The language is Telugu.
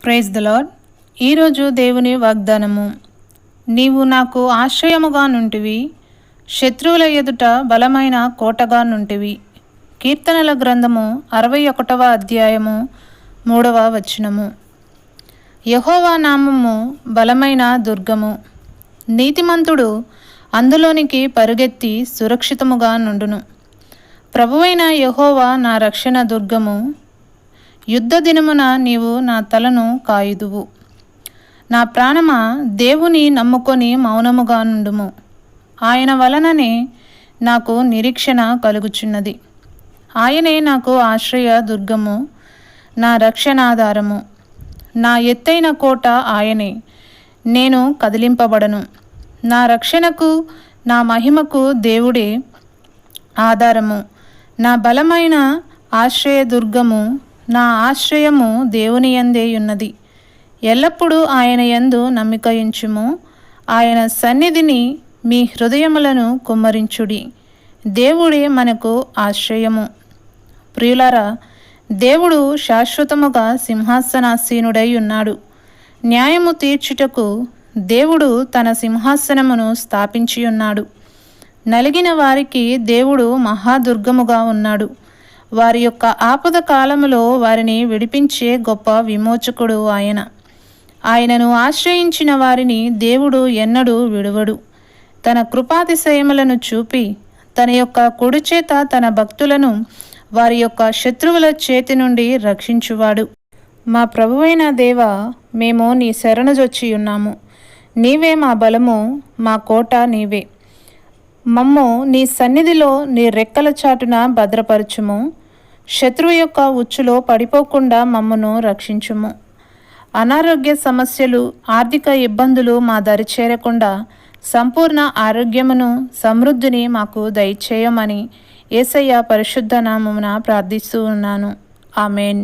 Praise the lord. ఈరోజు దేవుని వాగ్దానము. నీవు నాకు ఆశ్రయముగా నుంటివి, శత్రువుల ఎదుట బలమైన కోటగా నుంటివి. కీర్తనల గ్రంథము 61వ అధ్యాయము 3వ వచనము. యెహోవా నామము బలమైన దుర్గము, నీతిమంతుడు అందులోనికి పరుగెత్తి సురక్షితముగా నుండును. ప్రభువైన యెహోవా నా రక్షణ దుర్గము, యుద్ధ దినమున నీవు నా తలను కాయుదువు. నా ప్రాణమా, దేవుని నమ్ముకొని మౌనముగా నుండుము. ఆయన వలననే నాకు నిరీక్షణ కలుగుచున్నది. ఆయనే నాకు ఆశ్రయ దుర్గము, నా రక్షణాధారము. నా ఎత్తైన కోట ఆయనే, నేను కదిలింపబడను. నా రక్షణకు, నా మహిమకు దేవుడే ఆధారము. నా బలమైన ఆశ్రయ దుర్గము, నా ఆశ్రయము దేవుని యందే ఉన్నది. ఎల్లప్పుడూ ఆయన యందు నమ్మిక ఉంచుము. ఆయన సన్నిధిని మీ హృదయములను కుమ్మరించుడి. దేవుడే మనకు ఆశ్రయము. ప్రియులారా, దేవుడు శాశ్వతముగా సింహాసనాసీనుడై ఉన్నాడు. న్యాయము తీర్చుటకు దేవుడు తన సింహాసనమును స్థాపించి ఉన్నాడు. నలిగిన వారికి దేవుడు మహాదుర్గముగా ఉన్నాడు. వారి యొక్క ఆపద కాలములో వారిని విడిపించే గొప్ప విమోచకుడు ఆయన. ఆయనను ఆశ్రయించిన వారిని దేవుడు ఎన్నడూ విడువడు. తన కృపాతిశయములను చూపి తన యొక్క కుడిచేత తన భక్తులను వారి యొక్క శత్రువుల చేతి నుండి రక్షించువాడు. మా ప్రభువైన దేవా, మేము నీ శరణుజొచ్చి ఉన్నాము. నీవే మా బలము, మా కోట నీవే. మమ్ము నీ సన్నిధిలో నీ రెక్కల చాటున భద్రపరచుము. శత్రువు యొక్క ఉచ్చులో పడిపోకుండా మమ్మను రక్షించుము. అనారోగ్య సమస్యలు, ఆర్థిక ఇబ్బందులు మా దరి చేరకుండా సంపూర్ణ ఆరోగ్యమును, సమృద్ధిని మాకు దయచేయమని యేసయ్య పరిశుద్ధ నామమున ప్రార్థిస్తూ ఉన్నాను. ఆమేన్.